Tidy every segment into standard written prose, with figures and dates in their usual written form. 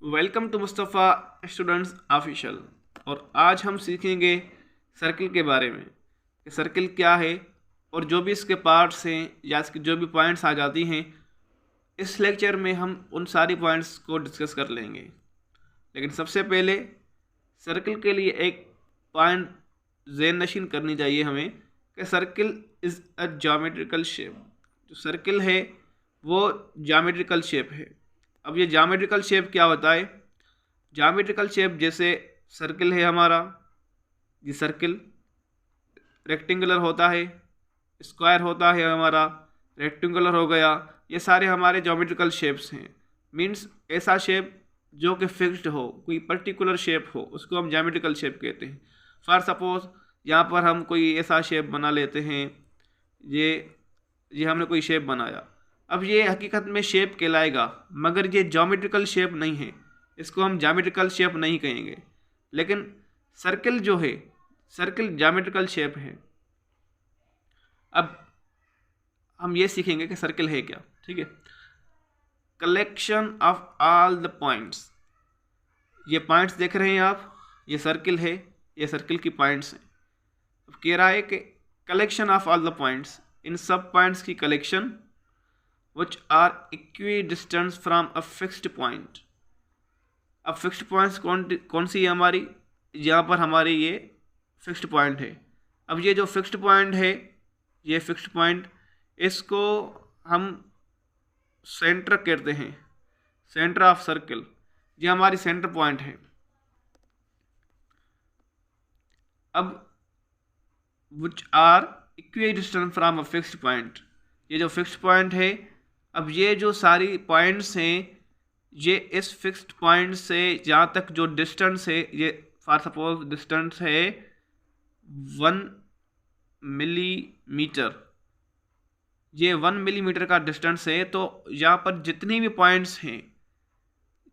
Welcome to Mustafa students official. और आज हम सीखेंगे सर्किल के बारे में कि सर्किल क्या है और जो भी इसके पार्ट्स हैं या इसके जो भी पॉइंट्स आ जाती हैं। इस लेक्चर में हम उन सारी पॉइंट्स को डिस्कस कर लेंगे। लेकिन सबसे पहले सर्किल के लिए एक पॉइंट ज़हन नशीन करनी चाहिए हमें कि circle is a geometrical shape. जो सर्किल है वो ज्योमेट्रिकल शेप है। अब ये ज्योमेट्रिकल शेप क्या होता है? ज्योमेट्रिकल शेप जैसे सर्किल है हमारा, ये सर्किल रेक्टेंगुलर होता है, स्क्वायर होता है हमारा, रेक्टेंगुलर हो गया, ये सारे हमारे ज्योमेट्रिकल शेप्स हैं। मीन्स ऐसा शेप जो कि फिक्स्ड हो, कोई पर्टिकुलर शेप हो, उसको हम ज्योमेट्रिकल शेप कहते हैं। फॉर सपोज यहाँ पर हम कोई ऐसा शेप बना लेते हैं, ये हमने कोई शेप बनाया। अब ये हकीकत में शेप कहलाएगा, मगर ये ज्योमेट्रिकल शेप नहीं है, इसको हम ज्योमेट्रिकल शेप नहीं कहेंगे। लेकिन सर्किल जो है, सर्किल ज्योमेट्रिकल शेप है। अब हम ये सीखेंगे कि सर्किल है क्या। ठीक है, collection of all the points. ये पॉइंट्स देख रहे हैं आप, ये सर्किल है, ये सर्किल की पॉइंट्स हैं। अब कह रहा है कि collection of all the points, इन सब पॉइंट्स की collection which are equidistant from a fixed point। अब फिक्स्ड पॉइंट्स कौन सी है हमारी? यहाँ पर हमारी ये फिक्स्ड पॉइंट है। अब ये जो फिक्स्ड पॉइंट है, ये फिक्स्ड पॉइंट, इसको हम सेंटर कहते हैं, सेंटर ऑफ सर्किल। ये हमारी सेंटर पॉइंट है। अब which are equidistant from a fixed point, ये जो फिक्स्ड पॉइंट है, अब ये जो सारी पॉइंट्स हैं, ये इस फिक्स्ड पॉइंट से जहाँ तक जो डिस्टेंस है, ये फॉर सपोज डिस्टेंस है 1 मिलीमीटर, ये 1 मिलीमीटर का डिस्टेंस है। तो यहाँ पर जितनी भी पॉइंट्स हैं,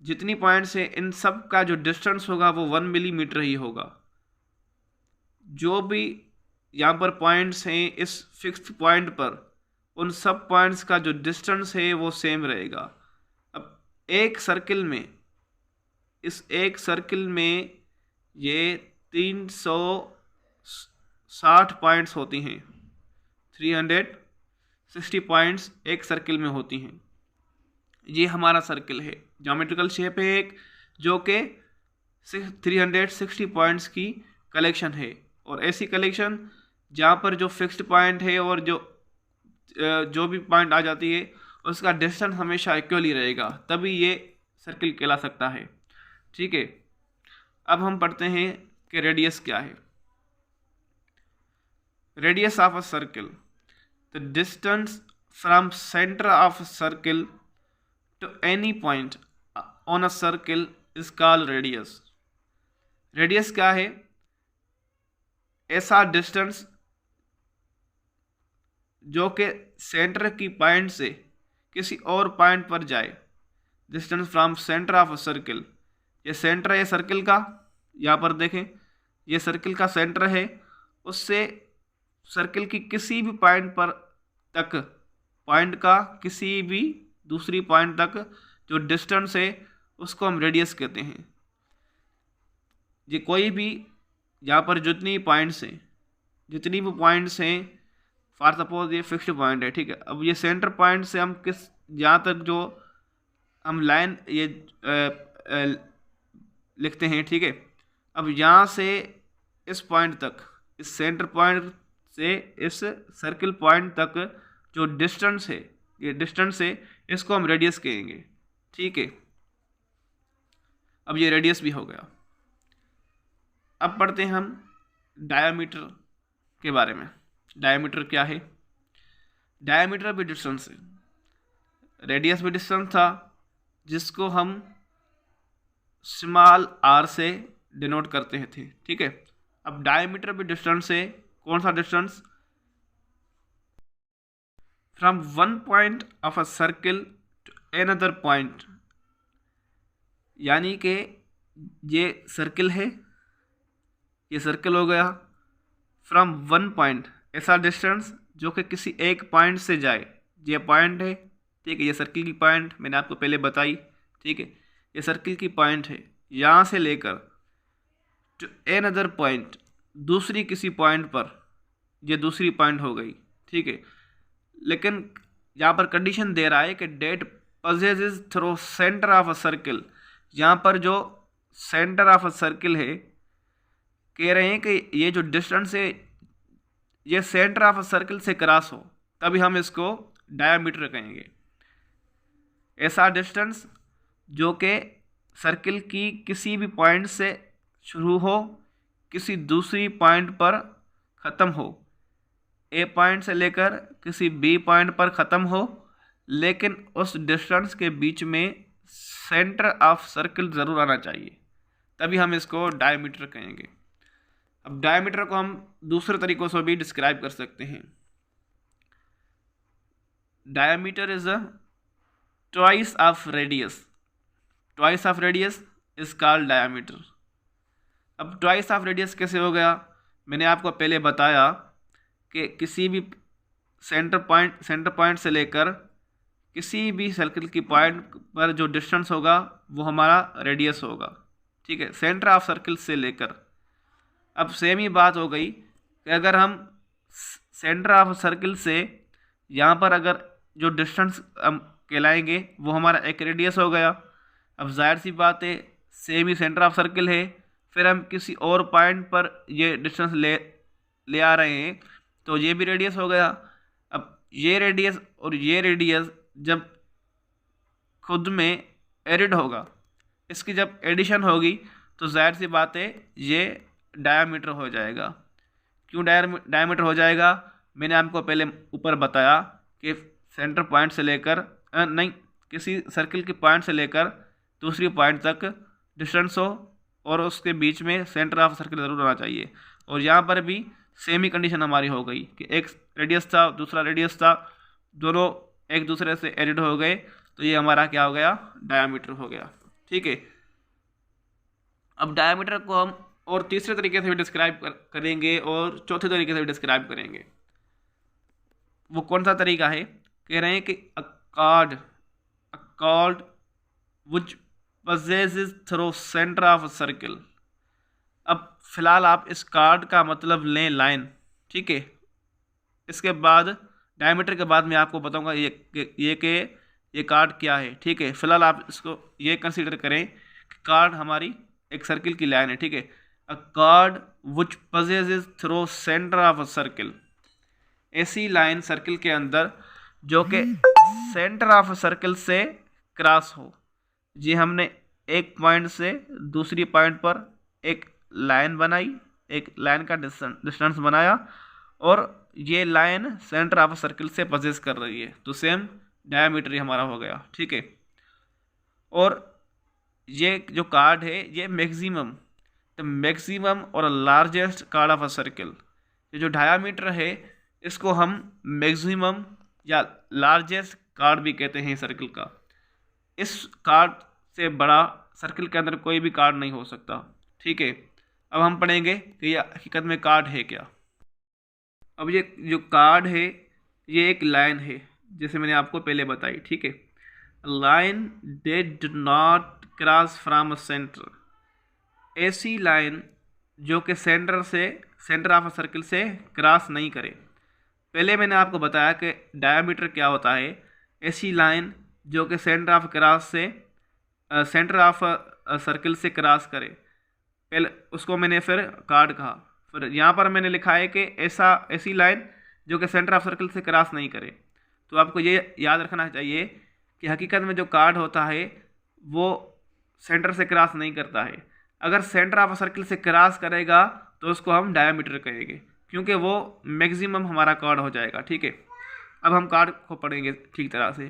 जितनी पॉइंट्स हैं, इन सब का जो डिस्टेंस होगा वो 1 मिलीमीटर ही होगा। जो भी यहाँ पर पॉइंट्स हैं इस फिक्स्ड पॉइंट पर, उन सब पॉइंट्स का जो डिस्टेंस है वो सेम रहेगा। अब एक सर्किल में, इस एक सर्किल में ये 360 पॉइंट्स होती हैं, 360 पॉइंट्स एक सर्किल में होती हैं। ये हमारा सर्किल है, ज्योमेट्रिकल शेप है एक, जो कि 360 पॉइंट्स की कलेक्शन है। और ऐसी कलेक्शन जहाँ पर जो फिक्स्ड पॉइंट है और जो भी पॉइंट आ जाती है उसका डिस्टेंस हमेशा इक्वल ही रहेगा, तभी ये सर्किल कहला सकता है। ठीक है, अब हम पढ़ते हैं कि रेडियस क्या है। Radius of a circle, the distance from centre of circle to any point on a circle is called radius. Radius क्या है? ऐसा डिस्टेंस जो कि सेंटर की पॉइंट से किसी और पॉइंट पर जाए। Distance from centre of a circle, ये सेंटर है सर्किल का, यहाँ पर देखें ये सर्किल का सेंटर है, उससे सर्किल की किसी भी पॉइंट पर तक, पॉइंट का किसी भी दूसरी पॉइंट तक जो डिस्टेंस है उसको हम रेडियस कहते हैं। ये कोई भी, यहाँ पर जितनी पॉइंट्स हैं, जितनी भी पॉइंट्स हैं, फॉर सपोज ये फिक्स्ड पॉइंट है। ठीक है, अब ये सेंटर पॉइंट से हम किस, जहाँ तक जो हम लाइन ये लिखते हैं। ठीक है, अब यहाँ से इस पॉइंट तक, इस सेंटर पॉइंट से इस सर्किल पॉइंट तक जो डिस्टेंस है, ये डिस्टेंस है, इसको हम रेडियस कहेंगे। ठीक है, अब ये रेडियस भी हो गया। अब पढ़ते हैं हम डायामीटर के बारे में। डायमीटर क्या है? डायमीटर भी डिस्टेंस है, रेडियस भी डिस्टेंस था, जिसको हम स्मॉल आर से डिनोट करते थे। ठीक है, अब डायमीटर भी डिस्टेंस है। कौन सा distance? From one point of a circle to another point, यानी कि ये सर्किल है, ये सर्किल हो गया। फ्रॉम वन पॉइंट, ऐसा डिस्टेंस जो कि किसी एक पॉइंट से जाए, ये पॉइंट है। ठीक है, ये सर्किल की पॉइंट मैंने आपको पहले बताई। ठीक है, ये सर्किल की पॉइंट है, यहाँ से लेकर टू एन अदर पॉइंट, दूसरी किसी पॉइंट पर, ये दूसरी पॉइंट हो गई, ठीक है। लेकिन यहाँ पर कंडीशन दे रहा है कि that passes through centre of a circle, यहाँ पर जो सेंटर ऑफ अ सर्किल है, कह रहे हैं कि ये जो डिस्टेंस है ये सेंटर ऑफ अ सर्किल से क्रॉस हो, तभी हम इसको डायमीटर कहेंगे। ऐसा डिस्टेंस जो कि सर्किल की किसी भी पॉइंट से शुरू हो, किसी दूसरी पॉइंट पर ख़त्म हो, ए पॉइंट से लेकर किसी बी पॉइंट पर ख़त्म हो, लेकिन उस डिस्टेंस के बीच में सेंटर ऑफ सर्किल ज़रूर आना चाहिए, तभी हम इसको डायमीटर कहेंगे। अब डायमीटर को हम दूसरे तरीक़ों से भी डिस्क्राइब कर सकते हैं। Diameter is a twice of radius, twice of radius is called diameter. अब ट्वाइस ऑफ रेडियस कैसे हो गया? मैंने आपको पहले बताया कि किसी भी सेंटर पॉइंट से लेकर किसी भी सर्किल की पॉइंट पर जो डिस्टेंस होगा वो हमारा रेडियस होगा, ठीक है, सेंटर ऑफ सर्किल से लेकर। अब सेम ही बात हो गई कि अगर हम सेंटर ऑफ सर्किल से यहाँ पर अगर जो डिस्टेंस हम कहलाएंगे वो हमारा एक रेडियस हो गया। अब जाहिर सी बात है, same he centre of circle है, फिर हम किसी और पॉइंट पर ये डिस्टेंस ले आ रहे हैं तो ये भी रेडियस हो गया। अब ये रेडियस और ये रेडियस जब खुद में एडिड होगा, इसकी जब एडिशन होगी तो जाहिर सी बात है ये डायमीटर हो जाएगा। क्यों डायमीटर हो जाएगा? मैंने आपको पहले ऊपर बताया कि सेंटर पॉइंट से लेकर किसी सर्किल के पॉइंट से लेकर दूसरी पॉइंट तक डिस्टेंस हो और उसके बीच में सेंटर ऑफ सर्किल ज़रूर होना चाहिए। और यहाँ पर भी सेम ही कंडीशन हमारी हो गई कि एक रेडियस था, दूसरा रेडियस था, दोनों एक दूसरे से एडिड हो गए, तो ये हमारा क्या हो गया? डायमीटर हो गया, ठीक है। अब डायमीटर को हम और तीसरे तरीके से भी डिस्क्राइब करेंगे और चौथे तरीके से भी डिस्क्राइब करेंगे। वो कौन सा तरीका है? कह रहे हैं कि अ cord which passes through centre of circle. अब फिलहाल आप इस कार्ड का मतलब लें लाइन, ठीक है। इसके बाद डायमीटर के बाद मैं आपको बताऊंगा ये कार्ड क्या है, ठीक है। फिलहाल आप इसको ये कंसीडर करें कि कार्ड हमारी एक सर्किल की लाइन है, ठीक है। अ card which passes through centre of circle, ऐसी लाइन सर्किल के अंदर जो कि सेंटर ऑफ सर्किल से क्रॉस हो। जी, हमने एक पॉइंट से दूसरी पॉइंट पर एक लाइन बनाई, एक लाइन का डिस्टेंस बनाया और ये लाइन सेंटर ऑफ सर्किल से पजेस कर रही है, तो सेम डायमीटर ही हमारा हो गया, ठीक है। और ये जो कार्ड है ये मैक्सिमम और largest card of a circle, ये जो डायमीटर है इसको हम मैक्सिमम या लार्जेस्ट कार्ड भी कहते हैं सर्किल का। इस कार्ड से बड़ा सर्किल के अंदर कोई भी कार्ड नहीं हो सकता, ठीक है। अब हम पढ़ेंगे कि यह हकीकत में कार्ड है क्या। अब ये जो कार्ड है ये एक लाइन है, जैसे मैंने आपको पहले बताई, ठीक है। Line date do not cross from centre, ऐसी लाइन जो कि सेंटर ऑफ सर्किल से क्रॉस नहीं करे। पहले मैंने आपको बताया कि डायमीटर क्या होता है, ऐसी लाइन जो कि सेंटर ऑफ सर्किल से क्रॉस करे, पहले उसको मैंने फिर कार्ड कहा। फिर यहाँ पर मैंने लिखा है कि ऐसी लाइन जो कि सेंटर ऑफ सर्किल से क्रॉस नहीं करे। तो आपको ये याद रखना चाहिए कि हकीकत में जो कार्ड होता है वो सेंटर से क्रॉस नहीं करता है। अगर सेंटर ऑफ सर्किल से क्रॉस करेगा तो उसको हम डायमीटर कहेंगे, क्योंकि वो मैक्सिमम हमारा कार्ड हो जाएगा, ठीक है। अब हम कार्ड को पढ़ेंगे ठीक तरह से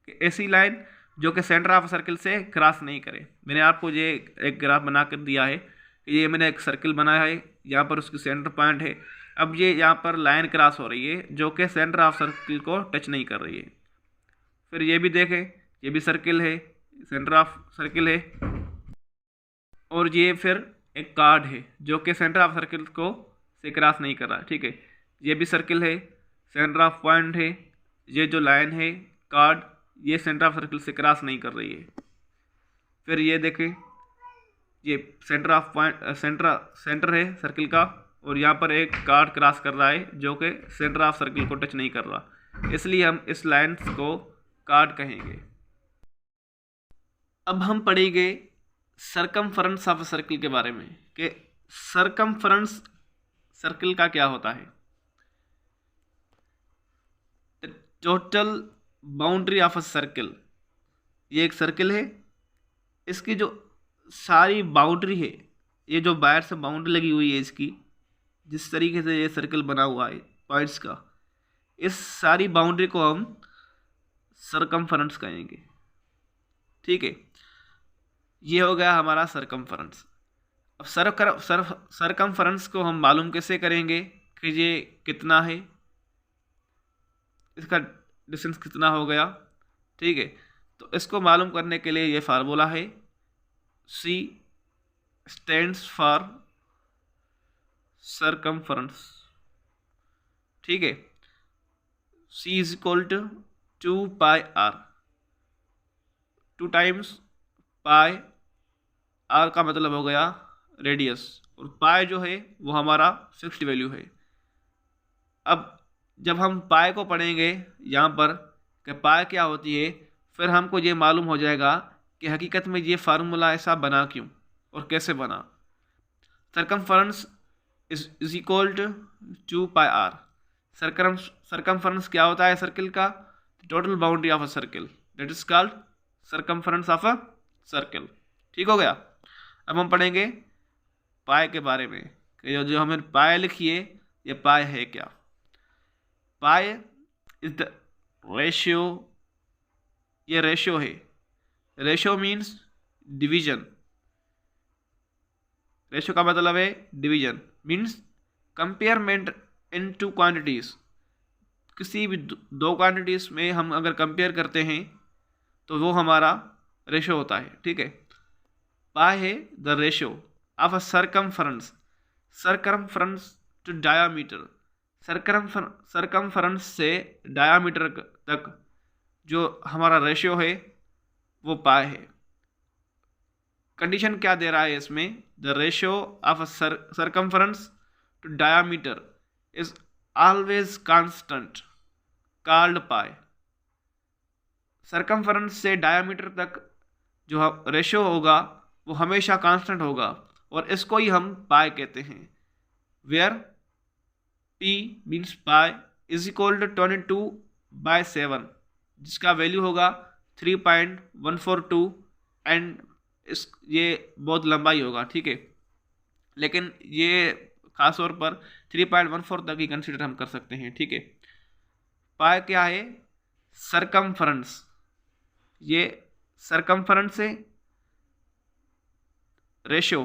कि ऐसी लाइन जो कि सेंटर ऑफ सर्किल से क्रॉस नहीं करे। मैंने आपको ये एक ग्राफ बना कर दिया है कि ये मैंने एक सर्किल बनाया है, यहाँ पर उसकी सेंटर पॉइंट है। अब ये यहाँ पर लाइन क्रॉस हो रही है जो कि सेंटर ऑफ सर्किल को टच नहीं कर रही है। फिर ये भी देखें, ये भी सर्किल है, सेंटर ऑफ सर्किल है, और ये फिर एक कार्ड है जो कि सेंटर ऑफ सर्किल को से क्रॉस नहीं कर रहा, ठीक है। ये भी सर्किल है, सेंटर ऑफ पॉइंट है, ये जो लाइन है कार्ड ये सेंटर ऑफ सर्किल से क्रॉस नहीं कर रही है। फिर ये देखें, ये सेंटर ऑफ पॉइंट सेंटर है सर्किल का, और यहाँ पर एक कार्ड क्रॉस कर रहा है जो कि सेंटर ऑफ सर्किल को टच नहीं कर रहा, इसलिए हम इस लाइन को कार्ड कहेंगे। अब हम पढ़ेंगे सरकमफरेंस ऑफ सर्किल के बारे में कि सरकमफरेंस सर्किल का क्या होता है। Total boundary of a circle, ये एक सर्किल है, इसकी जो सारी बाउंड्री है, ये जो बाहर से बाउंड्री लगी हुई है इसकी, जिस तरीके से ये सर्किल बना हुआ है पॉइंट्स का, इस सारी बाउंड्री को हम सरकमफरेंस कहेंगे। ठीक है, ये हो गया हमारा सरकमफरेंस। अब सरकमफरेंस को हम मालूम कैसे करेंगे कि ये कितना है, इसका डिस्टेंस कितना हो गया। ठीक है, तो इसको मालूम करने के लिए ये फार्मूला है, C स्टैंड्स फॉर सरकमफरेंस। ठीक है, C is equal to 2 pi r, 2 times pi, r का मतलब हो गया रेडियस, और पाई जो है वो हमारा फिक्स्ड वैल्यू है। अब जब हम पाई को पढ़ेंगे यहाँ पर कि पाई क्या होती है, फिर हमको ये मालूम हो जाएगा कि हकीकत में ये फार्मूला ऐसा बना क्यों और कैसे बना। Circumference is equal to 2 pi r। Circumference क्या होता है सर्किल का, total boundary of a circle, that is called circumference of a circle. ठीक हो गया। अब हम पढ़ेंगे पाई के बारे में कि जो हमें पाई लिखी है, ये पाई है क्या। पाई इज द रेशियो, ये रेशियो है, रेशियो मीन्स डिवीजन, रेशियो का मतलब है डिवीजन, मीन्स कंपेयरमेंट इन टू क्वांटिटीज। किसी भी दो क्वांटिटीज में हम अगर कंपेयर करते हैं तो वो हमारा रेशियो होता है। ठीक है, पाई है the ratio of a circumference, circumference to diameter, circumference से डायामीटर तक जो हमारा रेशियो है वो पाई है। कंडीशन क्या दे रहा है इसमें, the ratio of a circumference to diameter is always constant called pi. Circumference से डायामीटर तक जो रेशियो होगा वो हमेशा कांस्टेंट होगा, और इसको ही हम पाई कहते हैं, where P means pi is equal to 22/7, जिसका वैल्यू होगा 3.142, एंड ये बहुत लंबाई होगा। ठीक है, लेकिन ये खास तौर पर 3.14 तक ही कंसीडर हम कर सकते हैं। ठीक है, पाई क्या है, सरकमफरेंस, ये सरकमफरेंस से रेशियो,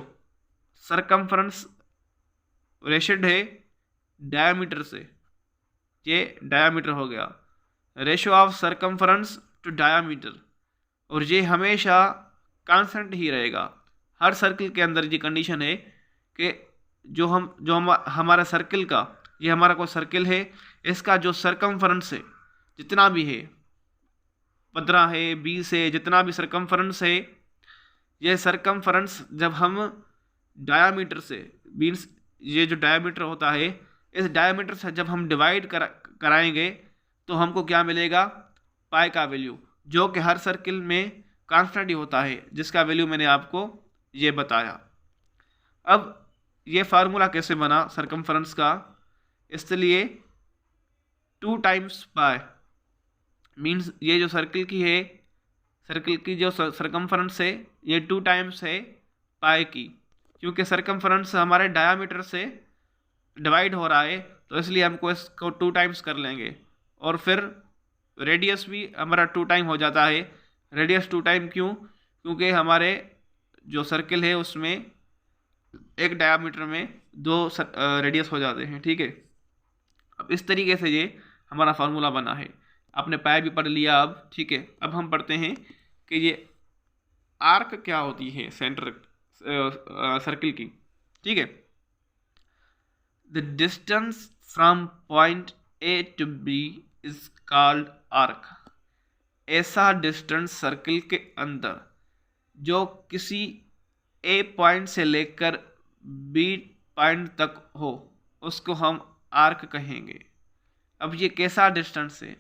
सरकमफरेंस रेशियोड है डायामीटर से, ये डायामीटर हो गया, ratio of circumference to diameter, और ये हमेशा कांस्टेंट ही रहेगा। हर सर्किल के अंदर ये कंडीशन है कि हमारा सर्किल का, ये हमारा कोई सर्किल है, इसका जो सरकमफरेंस है जितना भी है, 15 है, 20 है, जितना भी सरकमफरेंस है, ये सरकमफरेंस जब हम डायामीटर से, मीन्स ये जो डायामीटर होता है, इस डायामीटर से जब हम डिवाइड कराएंगे तो हमको क्या मिलेगा, पाई का वैल्यू, जो कि हर सर्किल में कांस्टेंट ही होता है, जिसका वैल्यू मैंने आपको ये बताया। अब ये फार्मूला कैसे बना सरकमफरेंस का, इसलिए 2 टाइम्स पाई, मीन्स ये जो सर्किल की है, सर्किल की जो सरकमफरेंस है, ये 2 टाइम्स है पाई की, क्योंकि सरकमफरेंस हमारे डायामीटर से डिवाइड हो रहा है, तो इसलिए हमको इसको 2 टाइम्स कर लेंगे, और फिर रेडियस भी हमारा 2 टाइम हो जाता है। रेडियस 2 टाइम क्यों, क्योंकि हमारे जो सर्किल है उसमें एक डायामीटर में 2 रेडियस हो जाते हैं। ठीक है, अब इस तरीके से ये हमारा फार्मूला बना है। आपने पाई भी पढ़ लिया अब। ठीक है, अब हम पढ़ते हैं कि ये आर्क क्या होती है सेंटर सर्किल की। ठीक है, the distance from point A to B is called arc. ऐसा डिस्टेंस सर्किल के अंदर जो किसी ए पॉइंट से लेकर बी पॉइंट तक हो उसको हम आर्क कहेंगे। अब ये कैसा डिस्टेंस है?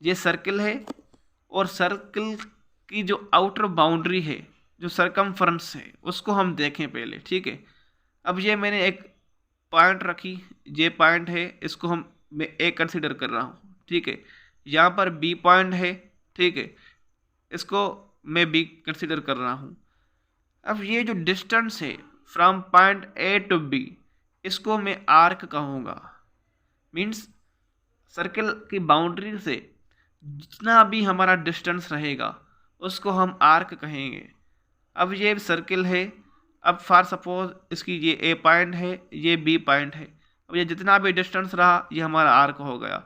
ये सर्किल है और सर्किल की जो आउटर बाउंड्री है, जो सरकमफ्रेंस है, उसको हम देखें पहले, ठीक है। अब ये मैंने एक पॉइंट रखी, ये पॉइंट है, इसको मैं ए कंसीडर कर रहा हूँ, ठीक है। यहाँ पर बी पॉइंट है, ठीक है, इसको मैं बी कंसीडर कर रहा हूँ। अब ये जो डिस्टेंस है from point A to B, इसको मैं आर्क कहूँगा। मीन्स सर्किल की बाउंड्री से जितना भी हमारा डिस्टेंस रहेगा उसको हम आर्क कहेंगे। अब ये सर्किल है, अब फॉर सपोज इसकी ये ए पॉइंट है, ये बी पॉइंट है, अब ये जितना भी डिस्टेंस रहा ये हमारा आर्क हो गया।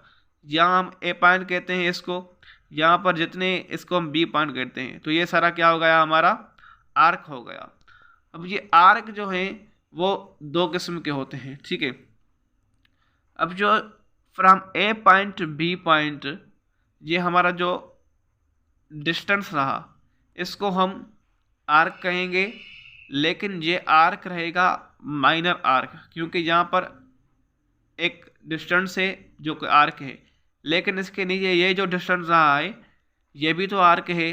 यहाँ हम ए पॉइंट कहते हैं इसको, यहाँ पर जितने इसको हम बी पॉइंट कहते हैं, तो ये सारा क्या हो गया? हमारा आर्क हो गया। अब ये आर्क जो है वो दो किस्म के होते हैं, ठीक है। अब जो from A point to B point, ये हमारा जो डिस्टेंस रहा इसको हम आर्क कहेंगे, लेकिन ये आर्क रहेगा माइनर आर्क, क्योंकि यहाँ पर एक डिस्टेंस है जो कि आर्क है, लेकिन इसके नीचे ये जो डिस्टेंस रहा है ये भी तो आर्क है।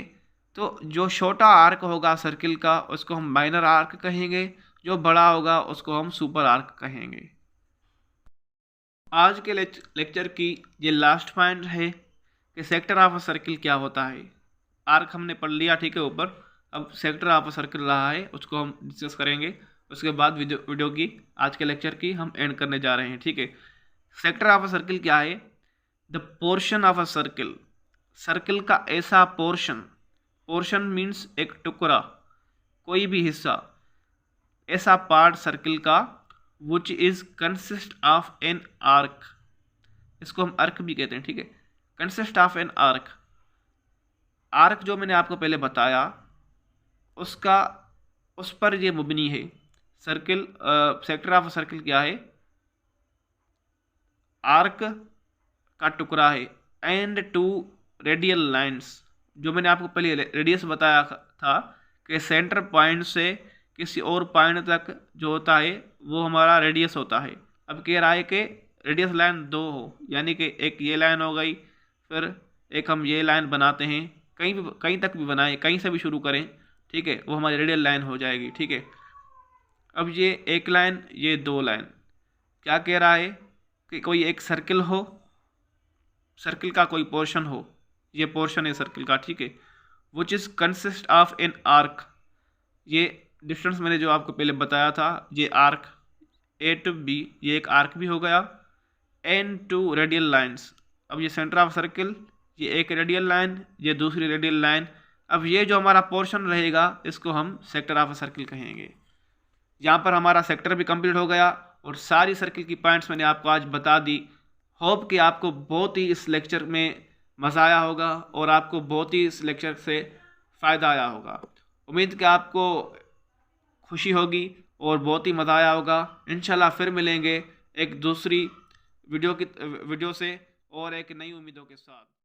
तो जो छोटा आर्क होगा सर्किल का उसको हम माइनर आर्क कहेंगे, जो बड़ा होगा उसको हम सुपर आर्क कहेंगे। आज के लेक्चर की ये लास्ट पॉइंट है कि सेक्टर ऑफ अ सर्किल क्या होता है। आर्क हमने पढ़ लिया, ठीक है, ऊपर। अब सेक्टर ऑफ अ सर्किल रहा है उसको हम डिस्कस करेंगे, उसके बाद वीडियो की आज के लेक्चर की हम एंड करने जा रहे हैं, ठीक है। सेक्टर ऑफ अ सर्किल क्या है? The portion of a circle, circle का ऐसा पोर्शन, पोर्शन मीन्स एक टुकड़ा, कोई भी हिस्सा, ऐसा पार्ट सर्किल का which is consist of an arc, इसको हम आर्क भी कहते हैं, ठीक है। Consist of an arc, arc जो मैंने आपको पहले बताया उसका, उस पर ये मुबनी है। सर्किल, सेक्टर ऑफ सर्किल क्या है? आर्क का टुकड़ा है एंड टू रेडियल लाइंस, जो मैंने आपको पहले रेडियस बताया था कि सेंटर पॉइंट से किसी और पॉइंट तक जो होता है वो हमारा रेडियस होता है। अब कह रहा है कि रेडियस लाइन दो हो, यानी कि एक ये लाइन हो गई, फिर एक हम ये लाइन बनाते हैं, कहीं तक भी बनाएं, कहीं से भी शुरू करें, ठीक है, वो हमारी रेडियल लाइन हो जाएगी, ठीक है। अब ये एक लाइन, ये दो लाइन, क्या कह रहा है कि कोई एक सर्किल हो, सर्किल का कोई पोर्शन हो, ये पोर्शन है सर्किल का, ठीक है, which is consist of an arc, ये डिस्टेंस मैंने जो आपको पहले बताया था, ये आर्क ए टू बी, ये एक आर्क भी हो गया, एन टू रेडियल लाइंस। अब ये सेंटर ऑफ सर्किल, ये एक रेडियल लाइन, ये दूसरी रेडियल लाइन। अब ये जो हमारा पोर्शन रहेगा इसको हम सेक्टर ऑफ सर्किल कहेंगे। यहाँ पर हमारा सेक्टर भी कंप्लीट हो गया और सारी सर्किल की पॉइंट्स मैंने आपको आज बता दी। होप कि आपको बहुत ही इस लेक्चर में मज़ा आया होगा और आपको बहुत ही इस लेक्चर से फ़ायदा आया होगा। उम्मीद कि आपको खुशी होगी और बहुत ही मज़ा आया होगा। इंशाल्लाह फिर मिलेंगे एक दूसरी वीडियो से और एक नई उम्मीदों के साथ।